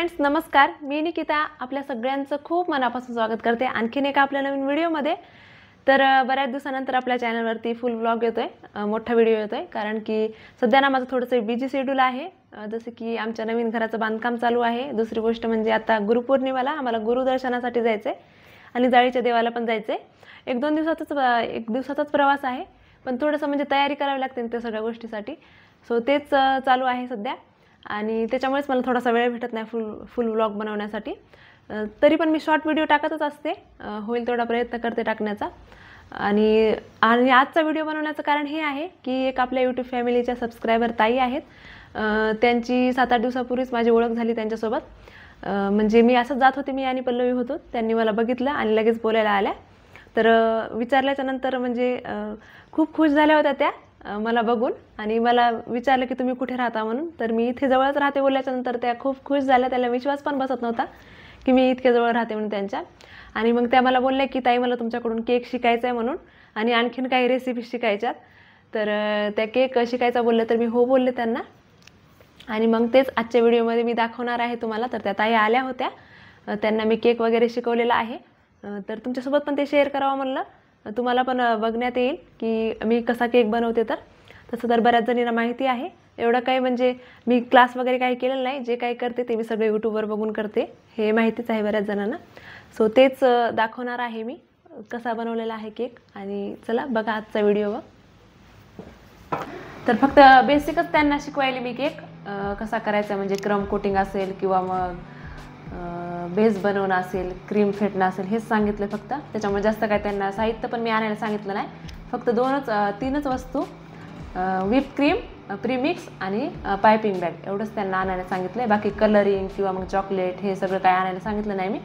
Friends, नमस्कार. मी निकिता आपल्या सगळ्यांचं खूप मनापासून स्वागत करते आणखीन एका आपल्या नवीन व्हिडिओमध्ये. तर बऱ्याच दिवसानंतर आपल्या चॅनलवरती फुल व्लॉग येतोय, मोठा व्हिडिओ येतोय, कारण की सध्या ना माझं थोडंसं बिझी शेड्यूल आहे. जसं की आमच्या नवीन घराचं बांधकाम चालू आहे. दुसरी गोष्ट म्हणजे आता गुरुपौर्णिमेला आम्हाला गुरुदर्शनासाठी जायचं आहे आणि जाळीच्या देवाला पण जायचं आहे. एक दिवसाचाच प्रवास आहे, पण थोडंसं म्हणजे तयारी करावी लागते त्या सगळ्या गोष्टीसाठी. सो तेच चालू आहे सध्या आणि त्याच्यामुळेच मला थोडासा वेळ भेटत नाही फुल व्लॉग बनवण्यासाठी. तरी पण मी शॉर्ट व्हिडिओ टाकतच असते, होईल तेवढा प्रयत्न करते टाकण्याचा. आणि आजचा व्हिडिओ बनवण्याचं कारण हे आहे की एक आपल्या यूट्यूब फॅमिलीच्या सबस्क्रायबर ताई आहेत. त्यांची 7-8 दिवसापूर्वीच माझी ओळख झाली त्यांच्यासोबत. म्हणजे मी असंच जात होते, मी आणि पल्लवी होतो. त्यांनी मला बघितलं आणि लगेच बोलायला आल्या. तर विचारल्याच्या नंतर म्हणजे खूप खुश झाल्या होत्या त्या मला बघून आणि मला विचारलं की तुम्ही कुठे राहता म्हणून. तर मी इथे जवळच राहते बोलल्याच्या नंतर त्या खूप खुश झाल्या. त्याला विश्वास पण बसत नव्हता की मी इतक्या जवळ राहते म्हणून त्यांच्या. आणि मग त्या मला बोलल्या की ताई मला तुमच्याकडून केक शिकायचा आहे म्हणून आणि आणखीन काही रेसिपी शिकायच्यात. तर त्या केक शिकायचा बोलल्या तर मी हो बोलले त्यांना. आणि मग तेच आजच्या व्हिडिओमध्ये मी दाखवणार आहे तुम्हाला. तर त्या ताई आल्या होत्या, त्यांना मी केक वगैरे शिकवलेला आहे. तर तुमच्यासोबत पण ते शेअर करावं म्हणलं, तुम्हाला पण बघण्यात येईल की मी कसा केक बनवते. तर तसं तर बऱ्याच जणींना माहिती आहे. एवढं काही म्हणजे मी क्लास वगैरे काही केलेलं नाही. जे काही करते ते मी सगळे यूट्यूबवर बघून करते, हे माहितीच आहे बऱ्याच जणांना. सो तेच दाखवणार आहे मी कसा बनवलेला आहे केक. आणि चला बघा आजचा व्हिडिओ. तर फक्त बेसिकच त्यांना शिकवायला मी केक कसा करायचा, म्हणजे क्रम कोटिंग असेल किंवा मग बेस बनवणं असेल, क्रीम फेटणं असेल, हेच सांगितलं फक्त. त्याच्यामुळे जास्त काय त्यांना साहित्य पण मी आणायला सांगितलं नाही. फक्त 3च वस्तू, व्हिप क्रीम, प्रीमिक्स आणि पायपिंग बॅग, एवढंच त्यांना आणायला सांगितलं आहे. बाकी कलरिंग किंवा मग चॉकलेट हे सगळं काय आणायला सांगितलं नाही मी.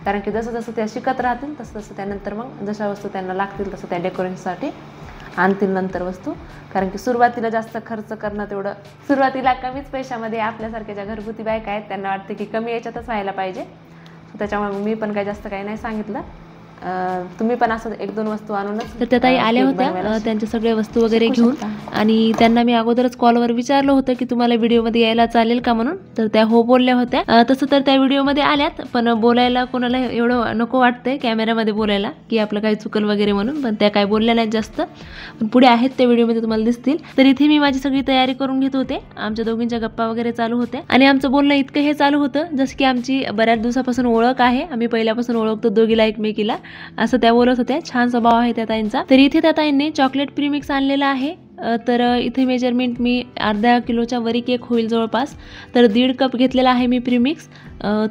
कारण की जसं जसं त्या शिकत राहतील तसं त्यानंतर मग जशा वस्तू त्यांना लागतील तसं त्या डेकोरेशनसाठी आणतील नंतर वस्तू. कारण की सुरुवातीला जास्त खर्च करणं तेवढं, सुरुवातीला कमीच पैशामध्ये आपल्यासारख्या ज्या घरगुती बायका आहेत त्यांना वाटते की कमी याच्यातच व्हायला पाहिजे. त्याच्यामुळे मी पण काही जास्त काही नाही सांगितलं. तुम्ही पण असं 1-2 वस्तू आणूनच. तर त्या ताई आल्या होत्या त्यांच्या सगळ्या वस्तू वगैरे घेऊन. आणि त्यांना मी अगोदरच कॉलवर विचारलं होतं की तुम्हाला व्हिडिओमध्ये यायला चालेल का म्हणून. तर त्या हो बोलल्या होत्या. तसं तर त्या व्हिडिओमध्ये आल्यात, पण बोलायला कोणाला एवढं नको वाटतंय कॅमेऱ्यामध्ये बोलायला की आपलं काही चुकल वगैरे म्हणून. पण त्या काय बोलल्या नाहीत जास्त, पण पुढे आहेत त्या व्हिडिओमध्ये तुम्हाला दिसतील. तर इथे मी माझी सगळी तयारी करून घेत होते. आमच्या दोघींच्या गप्पा वगैरे चालू होत्या आणि आमचं बोलणं इतकं हे चालू होतं जसं की आमची बऱ्याच दिवसापासून ओळख आहे. आम्ही पहिल्यापासून ओळखतो दोघीला एकमेकीला, असं त्या बोलत होत्या. छान स्वभाव आहे त्या ताईंचा. तर इथे त्या ताईंनी चॉकलेट प्रीमिक्स आणलेला आहे. तर इथे मेजरमेंट मी अर्धा किलोच्या वरी केक होईल जवळपास. तर 1.5 कप घेतलेला आहे मी प्रीमिक्स.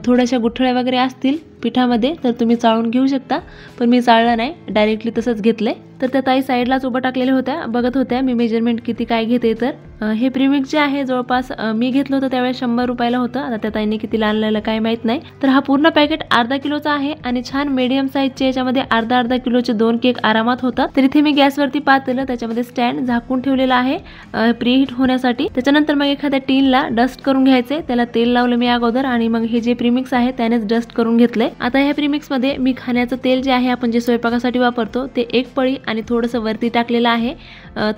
थोड्याशा गुठळ्या वगैरे असतील पिठामध्ये तर तुम्ही चाळून घेऊ शकता, पण मी चाळलं नाही, डायरेक्टली तसंच घेतलंय. तर त्या ताई साईडलाच उभं टाकलेल्या होत्या, बघत होत्या मी मेजरमेंट किती काय घेते. तर हे प्रीमिक्स जे आहे जवळपास मी घेतलं होतं त्यावेळेस 100 रुपयाला होतं. आता त्या ताईंनी किती आणलेलं काय माहीत नाही. तर हा पूर्ण पॅकेट अर्धा किलोचा आहे आणि छान मीडियम साईजचे याच्यामध्ये अर्धा किलोचे 2 केक आरामात होतात. तर इथे मी गॅसवरती पातेलं, त्याच्यामध्ये स्टँड झाकून ठेवलेला आहे प्रीहीट होण्यासाठी. त्याच्यानंतर मग एखाद्या टीनला डस्ट करून घ्यायचे. त्याला तेल लावलं मी अगोदर आणि मग हे जे प्रीमिक्स आहे त्यानेच डस्ट करून घेतलंय. आता ह्या प्रीमिक्स मध्ये मी खाण्याचं तेल जे आहे आपण जे स्वयंपाकासाठी वापरतो ते 1 पळी आणि थोडंसं वरती टाकलेलं आहे.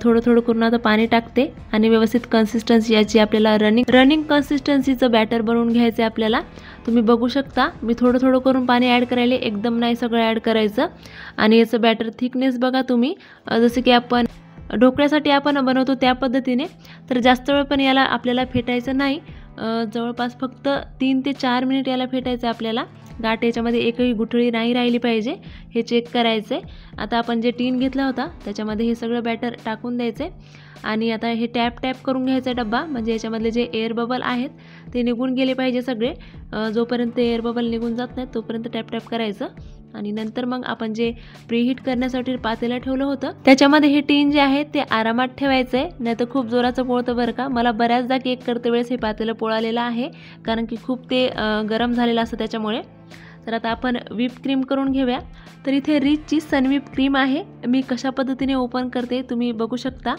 थोडं थोडं करून आता पाणी टाकते आणि व्यवस्थित कन्सिस्टन्सी याची आपल्याला रनिंग कन्सिस्टन्सीचं बॅटर बनवून घ्यायचं आहे आपल्याला. तुम्ही बघू शकता मी थोडं थोडं करून पाणी ॲड करायला, एकदम नाही सगळं ॲड करायचं. आणि याचं बॅटर थिकनेस बघा तुम्ही, जसं की आपण ढोकळ्यासाठी आपण बनवतो त्या पद्धतीने. तर जास्त वेळ पण याला आपल्याला फेटायचं नाही, जवळपास फक्त 3 ते 4 मिनिट याला फेटायचं आहे आपल्याला. गाठ याच्यामध्ये एकही गुठळी नाही राहिली पाहिजे, हे चेक करायचं आहे. आता आपण जे टीन घेतला होता त्याच्यामध्ये हे सगळं बॅटर टाकून द्यायचं आहे. आणि आता हे टॅप करून घ्यायचा डब्बा, म्हणजे याच्यामधले जे एअर बबल आहेत ते निघून गेले पाहिजे सगळे. जोपर्यंत एअर बबल निघून जात नाहीत तोपर्यंत टॅप करायचं. आणि नंतर मग आपण जे प्रीहीट करण्यासाठी पातेलं ठेवलं होतं त्याच्यामध्ये हे टीन जे आहे ते आरामात ठेवायचं आहे, नाही तर खूप जोराचं पोळतं बरं का. मला बऱ्याचदा केक करते वेळेस हे पातेलं पोळालेलं आहे, कारण की खूप ते गरम झालेलं असतं त्याच्यामुळे. तर आता आपण व्हिप क्रीम करून घेऊया. तर इथे रिचची सनव्हिप क्रीम आहे. मी कशा पद्धतीने ओपन करते तुम्ही बघू शकता.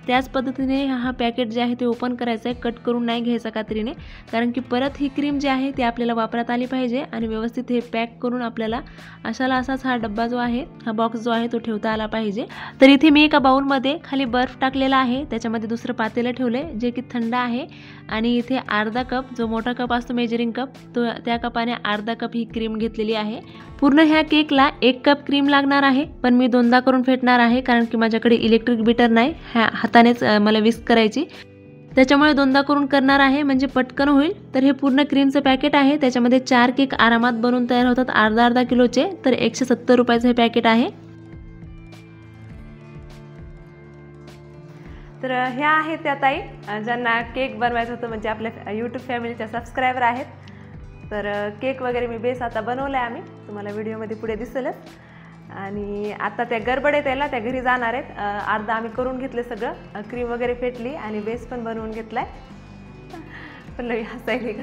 त्याच पद्धतीने हा पॅकेट जे आहे ते ओपन करायचं आहे, कट करून नाही घ्यायचा कात्रीने, कारण की परत ही क्रीम जी आहे ती आपल्याला वापरात आली पाहिजे आणि व्यवस्थित हे पॅक करून आपल्याला असाच हा डब्बा जो आहे, हा बॉक्स जो आहे तो ठेवता आला पाहिजे. तर इथे मी एका बाउलमध्ये खाली बर्फ टाकलेला आहे, त्याच्यामध्ये दुसरं पातेलं ठेवले जे की थंड आहे आणि इथे अर्धा कप, जो मोठा कप असतो मेजरिंग कप, तो त्या कपाने अर्धा कप ही क्रीम घेतलेली आहे. पूर्ण ह्या केकला 1 कप क्रीम लागणार आहे, पण मी 2दा करून फेटणार आहे कारण की माझ्याकडे इलेक्ट्रिक बीटर नाही, ह्या हातानेच मला विस्क करायची, त्याच्यामुळे 2दा करून करणार आहे म्हणजे पटकन होईल. तर हे पूर्ण क्रीमचं पॅकेट आहे, त्याच्यामध्ये 4 केक आरामात बनवून तयार होतात, अर्धा किलोचे. तर 170 रुपयाचं हे पॅकेट आहे. तर ह्या आहेत त्या ताई ज्यांना केक बनवायचं होतं, म्हणजे आपल्या यूट्यूब फॅमिलीच्या सबस्क्रायबर आहेत. तर केक वगैरे मी बेस आता बनवला आहे आम्ही, तुम्हाला व्हिडिओमध्ये पुढे दिसेलच. आणि आता त्या गडबडीत यायला त्या घरी जाणार आहेत. अर्धा आम्ही करून घेतले सगळं, क्रीम वगैरे फेटली आणि बेस पण बनवून घेतलाय. पण लई हसायली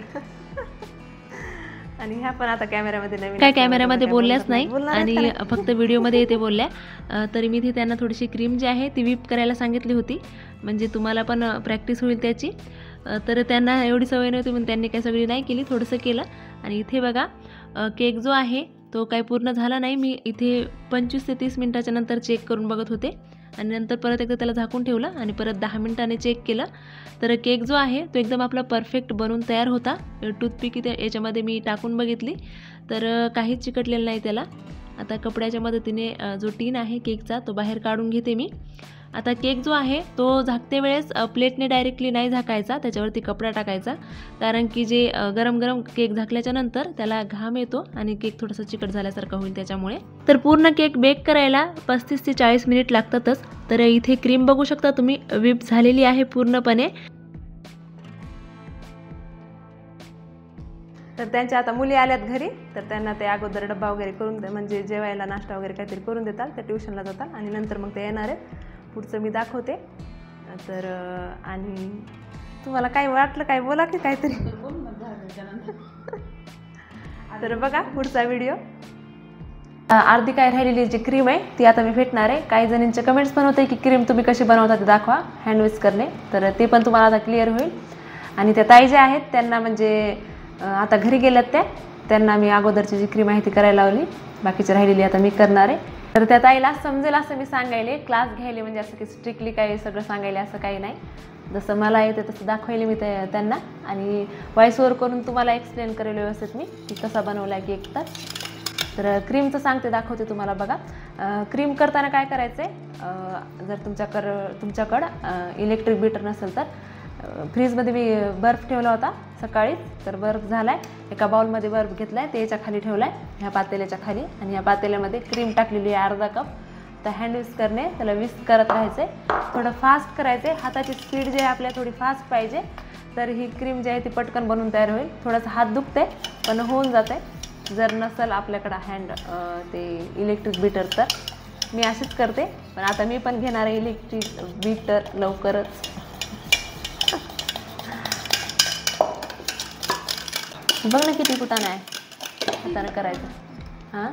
आणि ह्या पण आता कॅमेऱ्यामध्ये नवीन, काय कॅमेऱ्यामध्ये बोलल्याच नाही आणि फक्त व्हिडिओमध्ये ते बोलल्या. तरी मी इथे त्यांना थोडीशी क्रीम जी आहे ती व्हिप करायला सांगितली होती, म्हणजे तुम्हाला पण प्रॅक्टिस होईल त्याची. तर त्यांना एवढी सवय नव्हती म्हणून त्यांनी काही सगळी नाही केली, थोडंसं केलं. आणि इथे बघा केक जो आहे तो काही पूर्ण झाला नाही. मी इथे 25 ते 30 मिनटाच्या नंतर चेक करून बघत होते आणि नंतर परत एकदा त्याला झाकून ठेवलं आणि परत 10 मिनिटांनी चेक केलं. तर केक जो आहे तो एकदम आपला परफेक्ट बनून तयार होता. टूथपिक इथे याच्यामध्ये मी टाकून बघितली तर काहीच चिकटलेलं नाही त्याला. आता कपड्याच्या मदतीने जो टीन आहे केकचा तो बाहेर काढून घेते मी. आता केक जो आहे तो झाकते वेळेस प्लेटने डायरेक्टली नाही झाकायचा, त्याच्यावरती कपडा टाकायचा, कारण की जे गरम गरम केक झाकल्याच्या नंतर त्याला घाम येतो आणि केक थोडंसं चिकट झाल्यासारखं होईल त्याच्यामुळे. तर पूर्ण केक बेक करायला 35 ते 40 मिनिट लागतातच. तर इथे क्रीम बघू शकता तुम्ही, व्हिप झालेली आहे पूर्णपणे. तर त्यांच्या आता मुली आल्यात घरी, तर त्यांना ते अगोदर डब्बा वगैरे करून म्हणजे जेवायला नाश्ता वगैरे काहीतरी करून देतात, ते ट्युशनला जातात आणि नंतर मग ते येणार आहेत. पुढचं मी दाखवते. तर आणि तुम्हाला काय वाटलं काय बोला की काहीतरी. तर बघा पुढचा व्हिडिओ. अर्धी काय राहिलेली जी क्रीम आहे ती आता मी फेटणार आहे. काही जणींचे कमेंट्स पण होते की क्रीम तुम्ही कशी बनवता ते दाखवा हँड विस्क करणे, तर ते पण तुम्हाला आता क्लिअर होईल. आणि त्या ताई ज्या आहेत त्यांना म्हणजे आता घरी गेल्यात त्यांना मी अगोदरची जी क्रीम आहे ती करायला लावली, बाकीची राहिलेली आता मी करणार आहे. तर त्या ताईला समजेल असं मी सांगायले, क्लास घ्यायले म्हणजे असं की स्ट्रिक्टली काही सगळं सांगायले असं काही नाही, जसं मला येते तसं दाखवायले मी त्यांना आणि व्हॉइस ओव्हर करून तुम्हाला एक्सप्लेन करेल व्यवस्थित मी की कसा बनवला केक. तर क्रीमचं सांगते, दाखवते तुम्हाला. बघा क्रीम करताना काय करायचं आहे, जर तुमच्याकडं इलेक्ट्रिक बीटर नसेल तर फ्रीजमध्ये मी बर्फ ठेवला होता सकाळीच, तर बर्फ झाला आहे. एका बाउलमध्ये बर्फ घेतला आहे, ते याच्या खाली ठेवला आहे, ह्या पातेल्याच्या खाली. आणि ह्या पातेल्यामध्ये क्रीम टाकलेली आहे अर्धा कप. तर हँड विस्क करणे, त्याला विस्क करत राहायचं आहे, थोडं फास्ट करायचं आहे. हाताची स्पीड जी आहे आपल्याला थोडी फास्ट पाहिजे, तर ही क्रीम जी आहे ती पटकन बनवून तयार होईल. थोडंसं हात दुखतं आहे पण होऊन जातं आहे. जर नसेल आपल्याकडं ते इलेक्ट्रिक बीटर तर मी अशीच करते. पण आता मी पण घेणार आहे इलेक्ट्रिक बीटर लवकरच. बघ ना किती कुटाणा आहे हाताने करायचं. हां,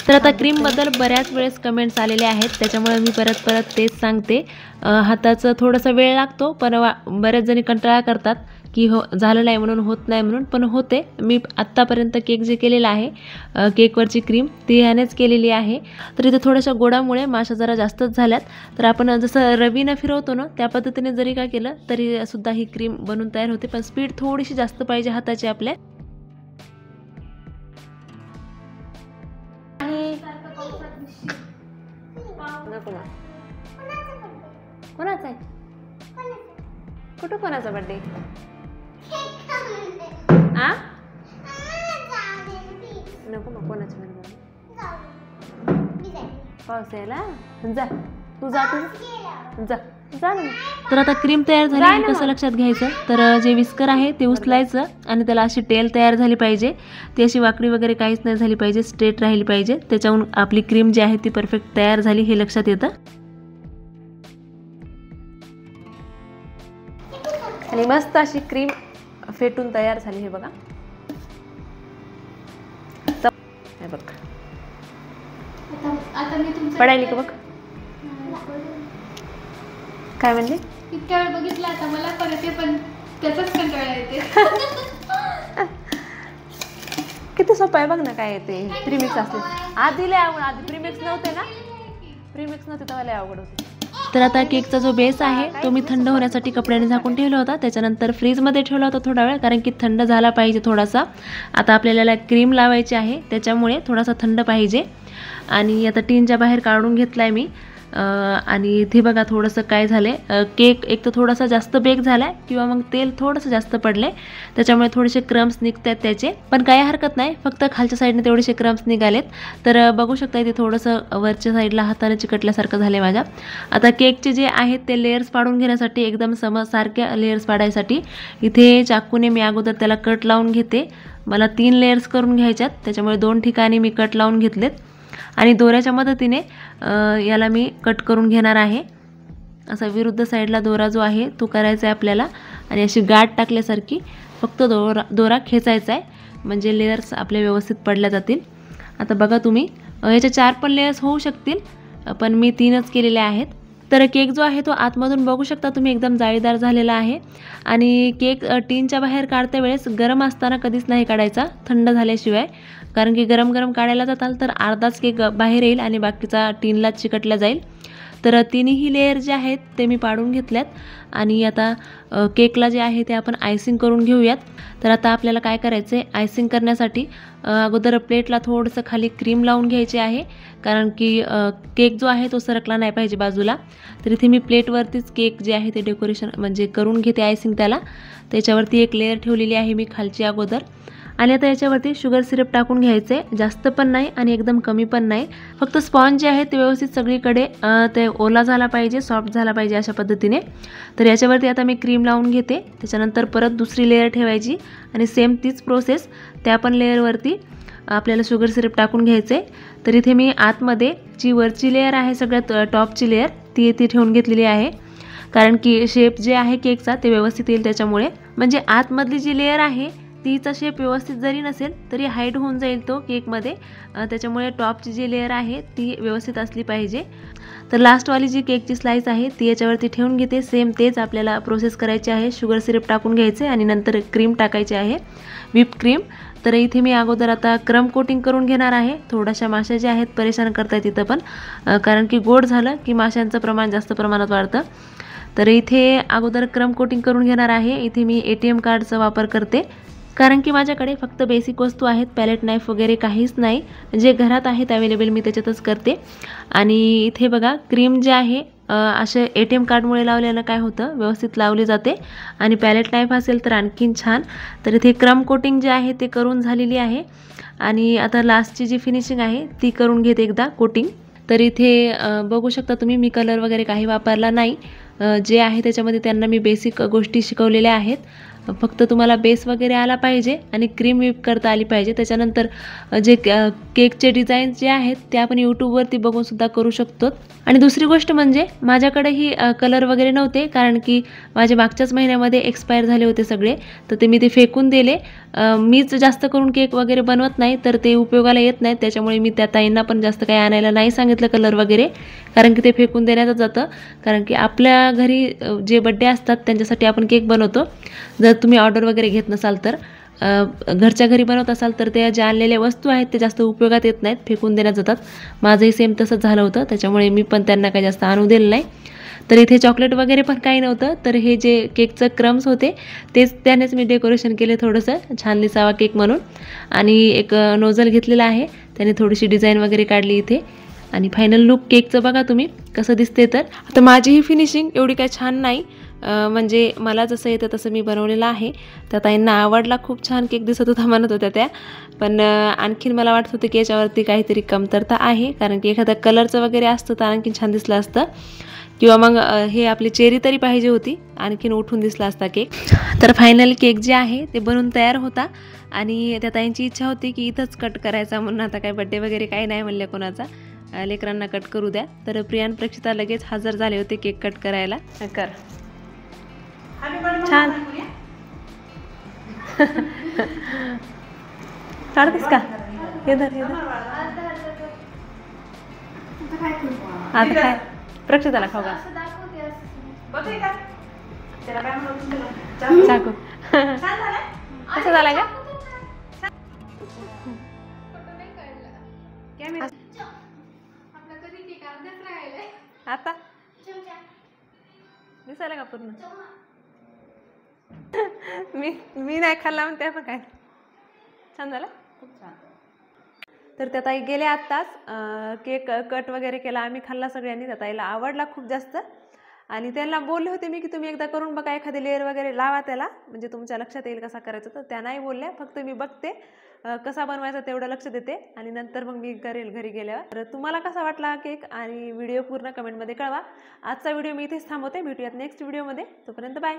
तर आता क्रीमबद्दल बऱ्याच वेळेस कमेंट्स आलेले आहेत, त्याच्यामुळे मी परत तेच सांगते. हाताचं थोडासा वेळ लागतो, पण बऱ्याच जणी कंटाळा करतात की हो झालं नाही म्हणून, होत नाही म्हणून, पण होते. मी आत्तापर्यंत केक जे केलेला आहे केकवरची क्रीम ती ह्यानेच केलेली आहे. तर इथे थोड्याशा गोडामुळे माशा जरा जास्तच झाल्यात. तर आपण जसं रवीनं फिरवतो ना त्या पद्धतीने जरी काय केलं तरी सुद्धा ही क्रीम बनवून तयार होते, पण स्पीड थोडीशी जास्त पाहिजे हाताची आपल्या. कोणाचा आहे कुठं, कोणाचा बर्थडे? आ नको मग कोणाच्या बर्थडे पाऊस यायला जा, तू जा जा. तर आता क्रीम तयार झाली कसं लक्षात घ्यायचं, तर जे विस्कर आहे ते उचलायचं आणि त्याला अशी टेल तयार झाली पाहिजे. ती अशी वाकडी वगैरे काहीच नाही झाली पाहिजे, स्ट्रेट राहिली पाहिजे. त्याच्याहून आपली क्रीम जी आहे ती परफेक्ट तयार झाली हे लक्षात येतं. आणि मस्त अशी क्रीम फेटून तयार झाली. हे बघा, हे बघ पडायली का बघ. काय म्हणजे? इतक्या वेळ बघितलं आता मला परत ते पण त्याचाच कंटाळा येते. किती सोपं आहे बघ ना. काय येते प्रीमिक्स असते. आधी लय अवघड, आधी प्रीमिक्स नव्हते ना, प्रीमिक्स नव्हते तेव्हा लय अवघड होते. तर आता केकचा जो बेस आहे तो मी थंड होण्यासाठी कपड्याने झाकून ठेवला होता. त्याच्यानंतर फ्रीजमध्ये ठेवला होता थोडा वेळ, कारण की थंड झाला पाहिजे थोडासा. आता आपल्याला क्रीम लावायची आहे त्याच्यामुळे थोडासा थंड पाहिजे. आणि आता टीनच्या बाहेर काढून घेतला आहे मी. आणि इथे बघा थोडंसं काय झालं आहे, केक एक तर थोडासा जास्त बेक झाला आहे किंवा मग तेल थोडंसं जास्त पडलं आहे, त्याच्यामुळे थोडेसे क्रम्स निघत आहेत त्याचे. पण काही हरकत नाही, फक्त खालच्या साईडने तेवढेसे क्रम्स निघालेत. तर बघू शकता इथे थोडंसं वरच्या साईडला हाताने चिकटल्यासारखं झालं आहे माझ्या. आता केकचे जे आहेत ते लेयर्स पाडून घेण्यासाठी, एकदम समसारख्या लेयर्स पाडायसाठी इथे चाकूने मी अगोदर त्याला कट लावून घेते. मला 3 लेयर्स करून घ्यायच्यात, त्याच्यामुळे 2 ठिकाणी मी कट लावून घेतलेत. आणि दोऱ्याच्या मदतीने याला मी कट करून घेणार आहे. असा विरुद्ध साईडला दोरा जो आहे तो करायचा आहे आपल्याला. आणि अशी गाठ टाकल्यासारखी फक्त दोरा खेचायचा आहे, म्हणजे लेयर्स आपले व्यवस्थित पडल्या जातील. आता बघा तुम्ही, याच्या 4 पण लेयर्स होऊ शकतील, पण मी 3च केलेले आहेत. तर केक जो आहे तो आतमधून बघू शकता तुम्ही एकदम जाळीदार झालेला आहे. आणि केक टीनच्या बाहेर काढते वेळेस गरम असताना कधीच नाही काढायचा, थंड झाल्याशिवाय. कारण की गरम गरम काढायला जाताल तर अर्धाच केक बाहेर येईल आणि बाकीचा टीनला चिकटला जाईल. तर तिन्ही लेयर जे आहेत ते मी पाडून घेतल्यात. आणि आता केकला जे आहे ते आपण आयसिंग करून घेऊयात. तर आता आपल्याला काय करायचं आहे, आयसिंग करण्यासाठी अगोदर प्लेटला थोडंसं खाली क्रीम लावून घ्यायची आहे, कारण की केक जो आहे तो सरकला नाही पाहिजे बाजूला. तर इथे मी प्लेटवरतीच केक जे आहे ते डेकोरेशन म्हणजे करून घेते आयसिंग त्याला. त्याच्यावरती एक लेयर ठेवलेली आहे मी खालची अगोदर. आणि आता याच्यावरती शुगर सिरप टाकून घ्यायचं आहे, जास्त पण नाही आणि एकदम कमी पण नाही. फक्त स्पॉन्ज जे आहे ते व्यवस्थित सगळीकडे ते ओला झाला पाहिजे, सॉफ्ट झाला पाहिजे अशा पद्धतीने. तर याच्यावरती आता मी क्रीम लावून घेते. त्याच्यानंतर परत दुसरी लेयर ठेवायची आणि सेम तीच प्रोसेस त्या पण लेयरवरती आपल्याला शुगर सिरप टाकून घ्यायचं आहे. तर इथे मी आतमध्ये जी वरची लेयर आहे सगळ्यात टॉपची लेयर ती ठेवून घेतलेली आहे, कारण की शेप जे आहे केकचा ते व्यवस्थित येईल त्याच्यामुळे. म्हणजे आतमधली जी लेयर आहे तीचा शेप व्यवस्थित जरी नसेल तरी हाईड होऊन जाईल तो केकमध्ये, त्याच्यामुळे टॉपची जी लेयर आहे ती व्यवस्थित असली पाहिजे. तर लास्टवाली जी केकची स्लाईस आहे ती याच्यावरती ठेवून घेते. सेम तेच आपल्याला प्रोसेस करायची आहे. शुगर सिरप टाकून घ्यायचे आणि नंतर क्रीम टाकायची आहे, व्हिप क्रीम. तर इथे मी अगोदर आता क्रम कोटिंग करून घेणार आहे. थोड्याशा माश्या ज्या आहेत परेशान करतायत इथं पण, कारण की गोड झालं की माशांचं प्रमाण जास्त प्रमाणात वाढतं. तर इथे अगोदर क्रम कोटिंग करून घेणार आहे. इथे मी ATM कार्डचा वापर करते, कारण की माझ्याकडे फक्त बेसिक वस्तू आहेत, पॅलेट नाईफ वगैरे काहीच नाही, जे घरात आहेत अवेलेबल मी त्याच्यातच करते. आणि इथे बघा क्रीम जे आहे असे ATM कार्डमुळे लावल्यानं काय होतं, व्यवस्थित लावली जाते. आणि पॅलेट नाईफ असेल तर आणखीन छान. तर इथे क्रम कोटिंग जे आहे ते करून झालेली आहे. आणि आता लास्टची जी फिनिशिंग आहे ती करून घेते एकदा कोटिंग. तर इथे बघू शकता तुम्ही, मी कलर वगैरे काही वापरला नाही. जे आहे त्याच्यामध्ये त्यांना मी बेसिक गोष्टी शिकवलेल्या आहेत. फक्त तुम्हाला बेस वगैरे आला पाहिजे आणि क्रीम व्हिप करता आली पाहिजे. त्याच्यानंतर जे केकचे डिझाईन जे आहेत ते आपण यूट्यूबवरती बघून सुद्धा करू शकतो. आणि दुसरी गोष्ट म्हणजे माझ्याकडेही कलर वगैरे नव्हते, कारण की माझे मागच्याच महिन्यामध्ये एक्सपायर झाले होते सगळे, तर ते मी ते फेकून दिले. मीच जास्त करून केक वगैरे बनवत नाही तर ते उपयोगाला येत नाहीत, त्याच्यामुळे मी त्या ताईंना पण जास्त काही आणायला नाही सांगितलं कलर वगैरे, कारण की ते फेकून देण्यात जातं. कारण की आपल्या घरी जे बड्डे असतात त्यांच्यासाठी आपण केक बनवतो. जर तुम्ही ऑर्डर वगैरे घेत नसाल तर, घरच्या घरी बनवत असाल तर त्या ज्या आणलेल्या वस्तू आहेत ते जास्त उपयोगात येत नाहीत, फेकून देण्यात जातात. माझंही सेम तसंच झालं होतं, त्याच्यामुळे मी पण त्यांना काही जास्त आणू दिलं नाही. तर इथे चॉकलेट वगैरे पण काही नव्हतं, तर हे जे केकचं क्रम्स होते तेच त्यानेच मी डेकोरेशन केले थोडंसं छान दिसावा केक म्हणून. आणि एक नोझल घेतलेला आहे, त्याने थोडीशी डिझाईन वगैरे काढली इथे. आणि फायनल लुक केकचं बघा तुम्ही कसं दिसते. तर आता माझी ही फिनिशिंग एवढी काही छान नाही, म्हणजे मला जसं येतं तसं मी बनवलेलं आहे. त्या ताईंना आवडला, खूप छान केक दिसत होता म्हणत होत्या त्या. पण आणखीन मला वाटत होतं की याच्यावरती काहीतरी कमतरता आहे, कारण की एखादा कलरचं वगैरे असतं तर आणखीन छान दिसलं असतं, किंवा मग हे आपली चेरी तरी पाहिजे होती, आणखीन उठून दिसला असता केक. तर फायनल केक जे आहे ते बनवून तयार होता. आणि त्या ताईंची इच्छा होती की इथंच कट करायचा म्हणून. आता काय बड्डे वगैरे काही नाही म्हणले कोणाचा, लेकरांना कट करू द्या. तर प्रियान प्रेक्षिता लगेच हजर झाले होते केक कट करायला. कर छान काढतेस का? हे धर हे धर. आता काय प्रेक्षिताला खाऊ का? बघते का त्याला काय म्हणून तुला चाकू छान झालं कसं झालं का फोटो नाही काढला. कॅमेरा आपला कधी केक अर्धाच राहिलाय. आता दिसायला का पूर्ण मी नाही खाल्ला म्हणते पण काय छान झालं खूप छान तर त्या ताई गेल्या आत्ताच केक कट वगैरे केला आम्ही खाल्ला सगळ्यांनी त्या ताईला आवडला खूप जास्त आणि त्यांना बोलले होते मी की तुम्ही एकदा करून बघा एखादी लेअर वगैरे लावा त्याला म्हणजे तुमच्या लक्षात येईल कसा करायचा तर त्या नाही बोलल्या फक्त मी बघते कसा बनवायचा तेवढं लक्ष देते आणि नंतर मग मी करेल घरी गेल्यावर तर तुम्हाला कसा वाटला केक आणि व्हिडिओ पूर्ण कमेंटमध्ये कळवा आजचा व्हिडिओ मी इथेच थांबवते भेटूयात नेक्स्ट व्हिडिओमध्ये तोपर्यंत बाय